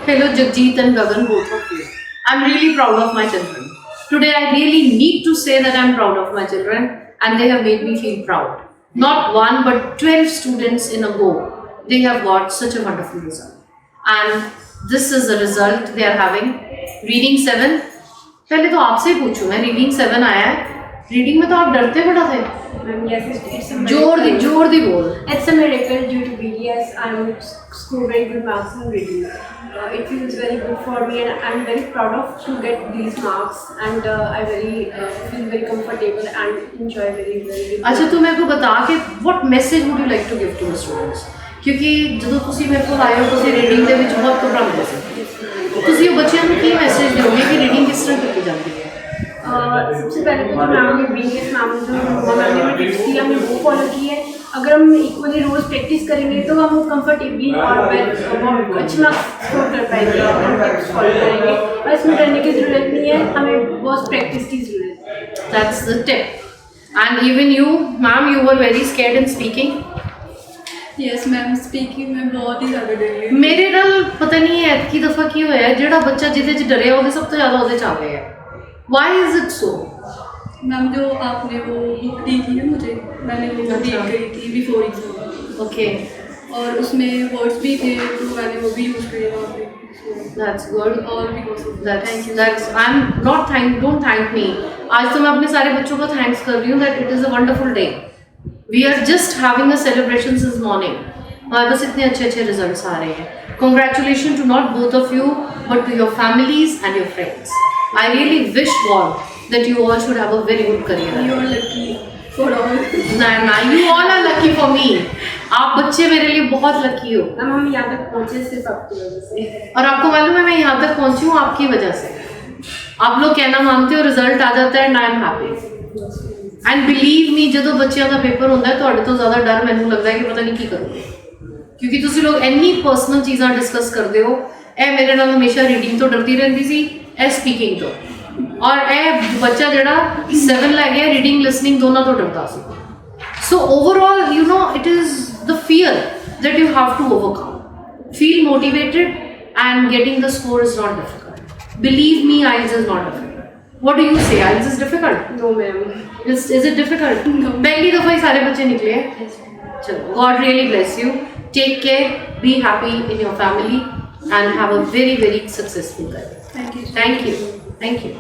Hello, Jagjit and Gagan, both of you. I'm really proud of my children. Today, I really need to say that I'm proud of my children and they have made me feel proud. Not one, but 12 students in a go. They have got such a wonderful result. And this is the result they are having. Reading 7. पहले तो आपसे ही पूछूं मैं, reading 7 आया है. Reading में तो आप डरते बड़ा थे. Yes, it's a जोर दी बोल. It's a miracle due to BDS. I'm score very good marks in reading. It feels very good for me, and I'm very proud of to get these marks. And I feel very comfortable and enjoy very. अच्छा तू मेरे को बता कि what message would you like to give to the students? क्योंकि ਜਦੋਂ ਤੁਸੀਂ ਮੇਰੇ ਕੋਲ ਆਏ ਹੋ ਤੁਸੀਂ ਰੀਡਿੰਗ ਦੇ ਵਿੱਚ ਬਹੁਤ ਘਬਰਾਉਂਦੇ ਸੀ. ਤੁਸੀਂ ਉਹ ਬੱਚਿਆਂ ਨੂੰ ਕੀ ਮੈਸੇਜ ਦਿਓਗੇ ਕਿ ਰੀਡਿੰਗ ਕਿਸ ਤਰ੍ਹਾਂ ਕੀਤੀ ਜਾਂਦੀ है? सबसे पहले तो मैम ने BDS मैम जो मैम ने टिप्स दी हमने वो फॉलो की है. अगर हम इक्वली रोज़ प्रैक्टिस करेंगे तो हम कंफर्टेबली और बहुत अच्छे मार्क्स स्कोर कर पाएंगे. हम टिप्स फॉलो करेंगे और इसमें डरने की ज़रूरत नहीं है, हमें बहुत प्रैक्टिस की ज़रूरत है. That's the tip. And even you, ma'am, you were very scared in speaking. Yes ma'am speaking में बहुत ही ज़्यादा डर गई. मेरे नाल पता नहीं है ऐतकी दफ़ा की होया है ਜਿਹੜਾ ਬੱਚਾ ਜਿਹਦੇ 'ਚ ਡਰਿਆ ਉਹਦੇ ਸਭ ਤੋਂ ਜ਼ਿਆਦਾ ਉਹਦੇ 'ਚ ਆ ਗਏ ਹੈ. Why is it so? Ma'am जो आपने वो बुक दी थी ना मुझे, मैंने वो रीड करी थी बिफोर एग्जाम. Okay. और उसमें वर्ड्स भी थे तो मैंने वो भी यूज़ करे वहाँ पे. That's good. और because of That's I'm not don't thank me. आज तो मैं अपने सारे बच्चों को थैंक्स कर रही हूँ that it is a wonderful day. We are just having a celebration since morning. हमारे पास इतने अच्छे रिजल्ट्स आ रहे हैं. Congratulations to not both of you but to your families and your friends. I really wish God that you all should have a very good career. You are lucky for all. ना you all are lucky for me. आप बच्चे मेरे लिए बहुत lucky हो. Ma'am हम यहाँ तक पहुँचे सिर्फ आपकी वजह से. और आपको मालूम है मैं यहाँ तक पहुँची हूँ आपकी वजह से. आप लोग कहना मानते हो रिजल्ट आ जाता है and I am happy. And believe me ਜਦੋਂ ਬੱਚਿਆਂ ਦਾ ਪੇਪਰ ਹੁੰਦਾ ਹੈ ਤੁਹਾਡੇ ਤੋਂ ਜ਼ਿਆਦਾ ਡਰ ਮੈਨੂੰ ਲੱਗਦਾ ਹੈ ਕਿ ਪਤਾ ਨਹੀਂ ਕੀ ਕਰੋਗੇ ਕਿਉਂਕਿ ਤੁਸੀਂ ਲੋਕ ਇੰਨੀ ਪਰਸਨਲ ਚੀਜ਼ਾਂ ਡਿਸਕਸ ਕਰਦੇ ਹੋ. ਇਹ ਮੇਰੇ ਨਾਲ ਹਮੇਸ਼ਾ ਰੀਡਿੰਗ ਤੋਂ ਡਰਦੀ ਰਹਿੰਦੀ ਸੀ, ਇਹ ਸਪੀਕਿੰਗ ਤੋਂ, ਔਰ ਇਹ ਬੱਚਾ ਜਿਹੜਾ 7 ਲੈ ਗਿਆ ਰੀਡਿੰਗ ਲਿਸਨਿੰਗ ਦੋਨਾਂ ਤੋਂ ਡਰਦਾ ਸੀ. So overall you know it is the fear that you have to overcome. Feel motivated and getting the score is not difficult. Believe me, IELTS is not difficult. What do you say? IELTS is difficult? No ma'am. Is it difficult? No. पहली दफ़ा ही सारे बच्चे निकले हैं. चलो, God really bless you. Take care. Be happy in your family and have a very successful career. Thank you. Thank you. Thank you.